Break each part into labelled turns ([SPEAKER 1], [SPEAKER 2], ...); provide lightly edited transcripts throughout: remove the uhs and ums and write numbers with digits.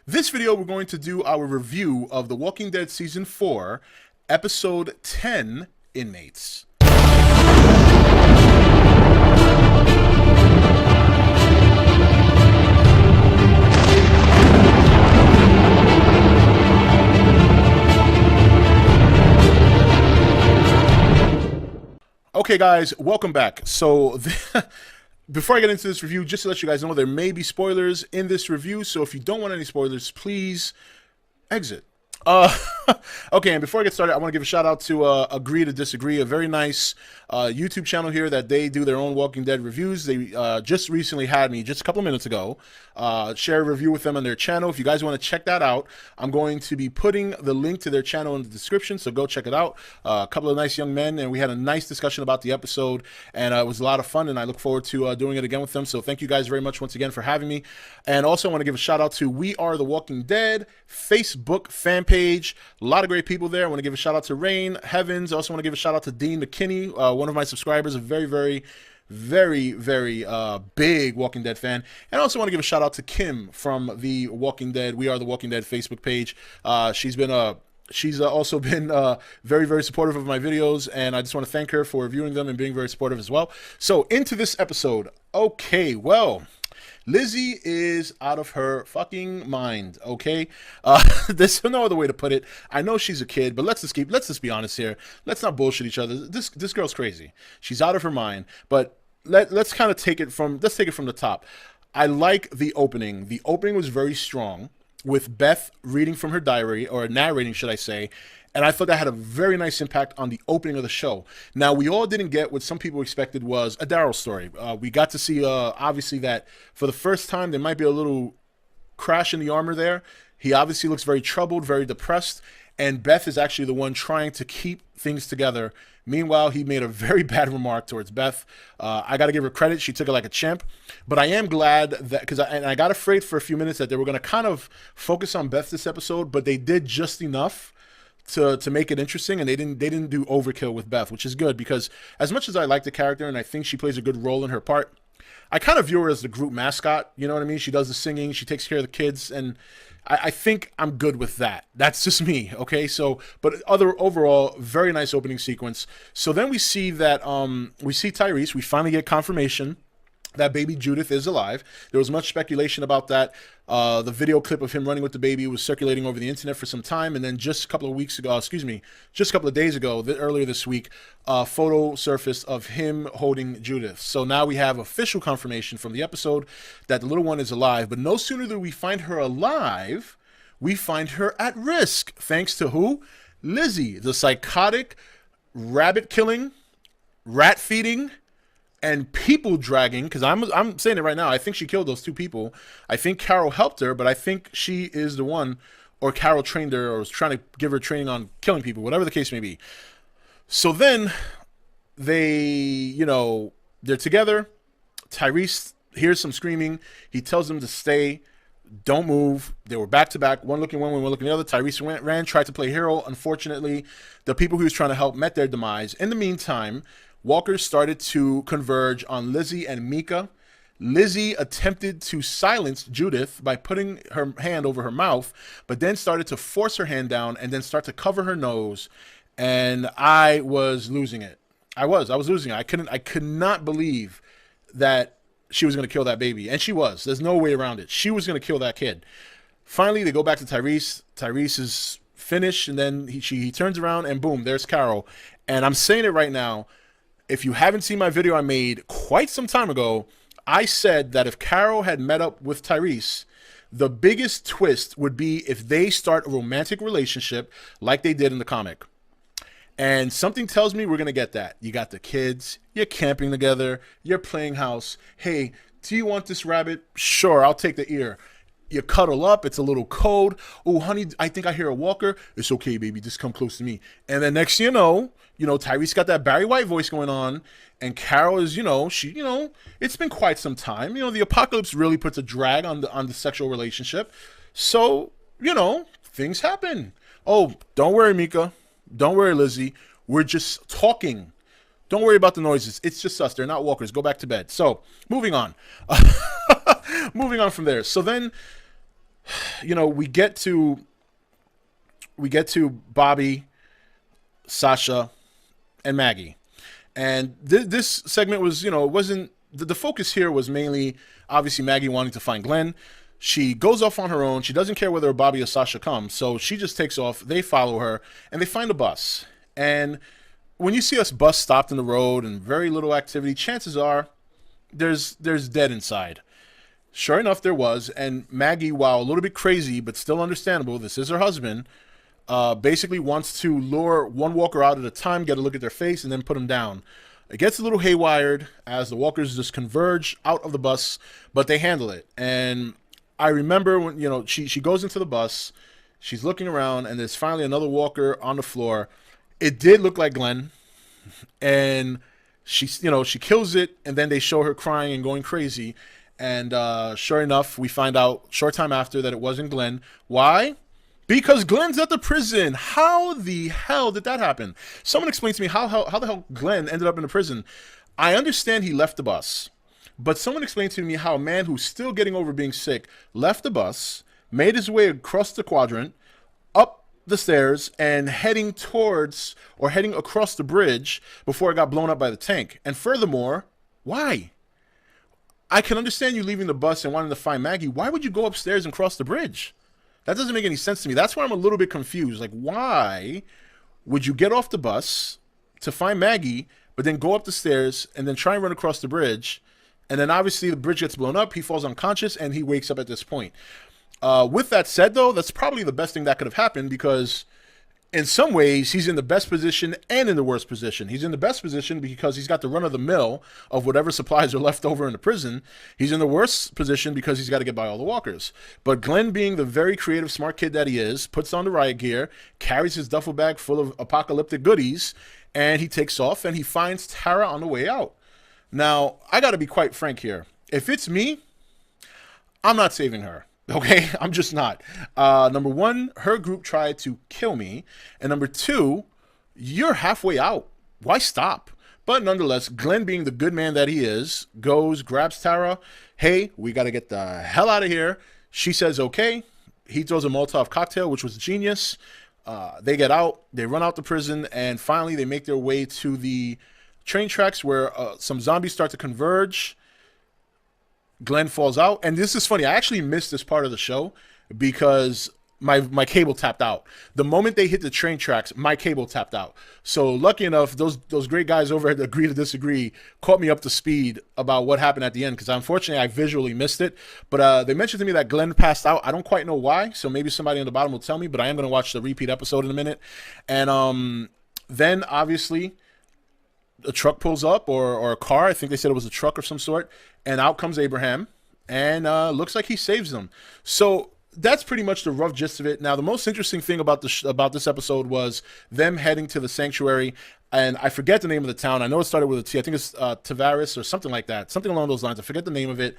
[SPEAKER 1] this video, we're going to do our review of The Walking Dead Season 4, Episode 10, Inmates. Okay, guys, welcome back. So, before I get into this review, just to let you guys know, there may be spoilers in this review, so if you don't want any spoilers, please exit. Okay, and before I get started, I want to give a shout out to Agree to Disagree, a very nice YouTube channel here that they do their own Walking Dead reviews. They just recently had me, just a couple of minutes ago, share a review with them on their channel. If you guys want to check that out, I'm going to be putting the link to their channel in the description, so go check it out. A couple of nice young men, and we had a nice discussion about the episode, and it was a lot of fun, and I look forward to doing it again with them. So thank you guys very much once again for having me. And also I want to give a shout out to We Are the Walking Dead Facebook fan page. A lot of great people there. I want to give a shout out to Rain Heavens. I also want to give a shout out to Dean McKinney, one of my subscribers, a very big Walking Dead fan. And I also want to give a shout out to Kim from the Walking Dead, We Are the Walking Dead Facebook page. She's also been very supportive of my videos, and I just want to thank her for reviewing them and being very supportive as well. So into this episode. Okay, well, Lizzie is out of her fucking mind, okay? There's no other way to put it. I know she's a kid, but let's just be honest here. Let's not bullshit each other. This girl's crazy. She's out of her mind. But let's kind of take it from the top. I like the opening. The opening was very strong, with Beth reading from her diary, or narrating, should I say, and I thought that had a very nice impact on the opening of the show. Now, we all didn't get what some people expected was a Daryl story. We got to see, obviously, that for the first time, there might be a little crash in the armor there. He obviously looks very troubled, very depressed, and Beth is actually the one trying to keep things together. Meanwhile, he made a very bad remark towards Beth. I got to give her credit. She took it like a champ. But I am glad that, because I got afraid for a few minutes that they were going to kind of focus on Beth this episode, but they did just enough to make it interesting, and they didn't do overkill with Beth, which is good, because as much as I like the character and I think she plays a good role in her part, I kind of view her as the group mascot. You know what I mean? She does the singing, she takes care of the kids, and I think I'm good with that. That's just me, okay? So, but overall, very nice opening sequence. So then we see that we see Tyrese. We finally get confirmation that baby Judith is alive. There was much speculation about that. The video clip of him running with the baby was circulating over the internet for some time, and then just a couple of weeks ago, just a couple of days ago, earlier this week, a photo surfaced of him holding Judith. So now we have official confirmation from the episode that the little one is alive, but no sooner do we find her alive, we find her at risk. Thanks to who? Lizzie, the psychotic, rabbit-killing, rat-feeding, and people dragging, because I'm saying it right now, I think she killed those two people. I think Carol helped her, but I think she is the one, or Carol trained her, or was trying to give her training on killing people, whatever the case may be. So then they're together. Tyrese hears some screaming. He tells them to stay, don't move. They were back to back, one looking one way, one looking the other. Tyrese ran, tried to play hero. Unfortunately, the people he was trying to help met their demise. In the meantime, walkers started to converge on Lizzie and Mika. Lizzie attempted to silence Judith by putting her hand over her mouth, but then started to force her hand down and then start to cover her nose. And I was losing it. I was losing it. I could not believe that she was going to kill that baby. And she was. There's no way around it. She was going to kill that kid. Finally, they go back to Tyrese. Tyrese is finished, and then he turns around, and boom, there's Carol. And I'm saying it right now. If you haven't seen my video I made quite some time ago, I said that if Carol had met up with Tyrese, the biggest twist would be if they start a romantic relationship like they did in the comic. And something tells me we're going to get that. You got the kids, you're camping together, you're playing house. Hey, do you want this rabbit? Sure, I'll take the ear. You cuddle up, it's a little cold. Oh, honey, I think I hear a walker. It's okay, baby, just come close to me. And then next thing you know, Tyrese got that Barry White voice going on, and Carol is, it's been quite some time. The apocalypse really puts a drag on the sexual relationship. So, things happen. Oh, don't worry, Mika. Don't worry, Lizzie. We're just talking. Don't worry about the noises. It's just us. They're not walkers. Go back to bed. So, moving on. Moving on from there. So then we get to Bobby, Sasha, and Maggie. And this segment was, it wasn't, the focus here was mainly, obviously, Maggie wanting to find Glenn. She goes off on her own. She doesn't care whether Bobby or Sasha come. So she just takes off. They follow her, and they find a bus. And when you see a bus stopped in the road and very little activity, chances are there's dead inside. Sure enough, there was. And Maggie, while a little bit crazy, but still understandable, this is her husband, basically wants to lure one walker out at a time, get a look at their face, and then put them down. It gets a little haywired as the walkers just converge out of the bus, but they handle it. And I remember when, she goes into the bus, she's looking around, and there's finally another walker on the floor. It did look like Glenn, and she kills it, and then they show her crying and going crazy. And sure enough, we find out short time after that it wasn't Glenn. Why? Because Glenn's at the prison. How the hell did that happen? Someone explain to me how the hell Glenn ended up in the prison. I understand he left the bus, but someone explained to me how a man who's still getting over being sick left the bus, made his way across the quadrant, up the stairs, and heading across the bridge before it got blown up by the tank. And furthermore, why? I can understand you leaving the bus and wanting to find Maggie. Why would you go upstairs and cross the bridge? That doesn't make any sense to me. That's why I'm a little bit confused. Like, why would you get off the bus to find Maggie, but then go up the stairs and then try and run across the bridge? And then obviously the bridge gets blown up. He falls unconscious and he wakes up at this point. With that said, though, that's probably the best thing that could have happened, because in some ways, he's in the best position and in the worst position. He's in the best position because he's got the run of the mill of whatever supplies are left over in the prison. He's in the worst position because he's got to get by all the walkers. But Glenn, being the very creative, smart kid that he is, puts on the riot gear, carries his duffel bag full of apocalyptic goodies, and he takes off, and he finds Tara on the way out. Now, I got to be quite frank here. If it's me, I'm not saving her. Okay, I'm just not. Number one, her group tried to kill me. And number two, you're halfway out. Why stop? But nonetheless, Glenn, being the good man that he is, goes, grabs Tara. Hey, we got to get the hell out of here. She says, okay. He throws a Molotov cocktail, which was genius. They get out. They run out the prison. And finally, they make their way to the train tracks where some zombies start to converge. Glenn falls out, and this is funny. I actually missed this part of the show because my cable tapped out. The moment they hit the train tracks, my cable tapped out. So lucky enough, those great guys over at Agree to Disagree caught me up to speed about what happened at the end, because unfortunately I visually missed it. But they mentioned to me that Glenn passed out. I don't quite know why, so maybe somebody on the bottom will tell me, but I am going to watch the repeat episode in a minute. And then obviously a truck pulls up, or a car. I think they said it was a truck of some sort. And out comes Abraham, and looks like he saves them. So that's pretty much the rough gist of it. Now, the most interesting thing about this episode was them heading to the sanctuary. And I forget the name of the town. I know it started with a T. I think it's Tavares or something like that. Something along those lines. I forget the name of it.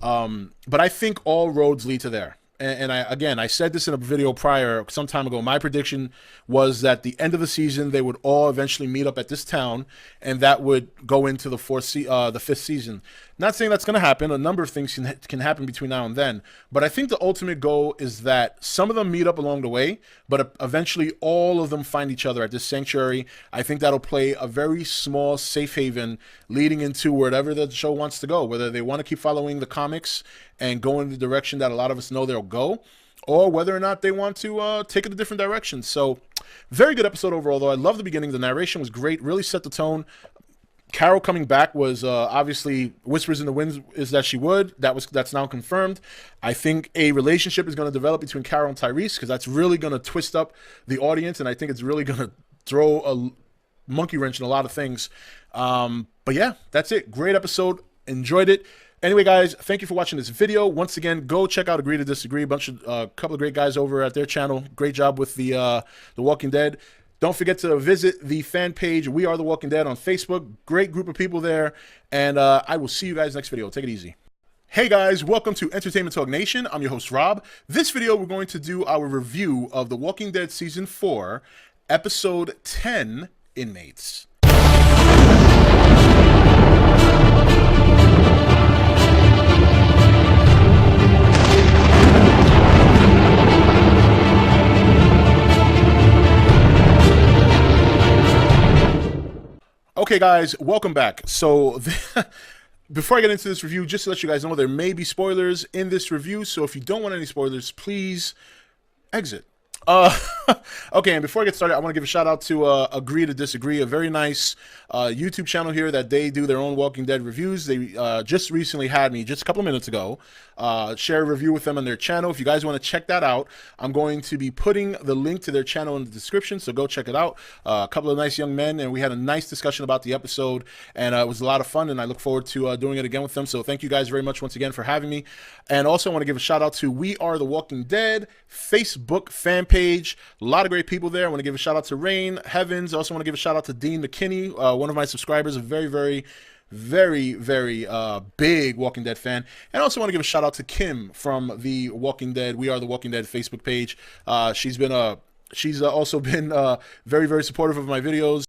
[SPEAKER 1] But I think all roads lead to there. And I said this in a video prior, some time ago. My prediction was that the end of the season, they would all eventually meet up at this town, and that would go into the fifth season. Not saying that's going to happen. A number of things can happen between now and then. But I think the ultimate goal is that some of them meet up along the way, but eventually all of them find each other at this sanctuary. I think that'll play a very small safe haven leading into wherever the show wants to go, whether they want to keep following the comics and go in the direction that a lot of us know they'll go, or whether or not they want to take it a different direction. So, very good episode overall, though. I love the beginning. The narration was great, really set the tone. Carol coming back was obviously whispers in the wind is that she would. That's now confirmed. I think a relationship is going to develop between Carol and Tyrese, because that's really going to twist up the audience, and I think it's really going to throw a monkey wrench in a lot of things. But yeah, that's it. Great episode. Enjoyed it. Anyway, guys, thank you for watching this video. Once again, go check out Agree to Disagree. A couple of great guys over at their channel. Great job with the Walking Dead. Don't forget to visit the fan page, We Are The Walking Dead, on Facebook. Great group of people there. And I will see you guys next video. Take it easy. Hey guys, welcome to Entertainment Talk Nation. I'm your host, Rob. This video, we're going to do our review of The Walking Dead Season 4, Episode 10, Inmates. Okay, guys, welcome back. So, before I get into this review, just to let you guys know, there may be spoilers in this review. So, if you don't want any spoilers, please exit. Okay, and before I get started, I want to give a shout out to Agree to Disagree, a very nice YouTube channel here that they do their own Walking Dead reviews. They just recently had me, just a couple of minutes ago, share a review with them on their channel. If you guys want to check that out, I'm going to be putting the link to their channel in the description, so go check it out. A couple of nice young men, and we had a nice discussion about the episode, and it was a lot of fun, and I look forward to doing it again with them. So thank you guys very much once again for having me. And also I want to give a shout out to We Are the Walking Dead Facebook fan page. A lot of great people there. I want to give a shout out to Rain Heavens. I also want to give a shout out to Dean McKinney, one of my subscribers, a very big Walking Dead fan. And I also want to give a shout out to Kim from the Walking Dead, We Are the Walking Dead Facebook page. She's also been very supportive of my videos.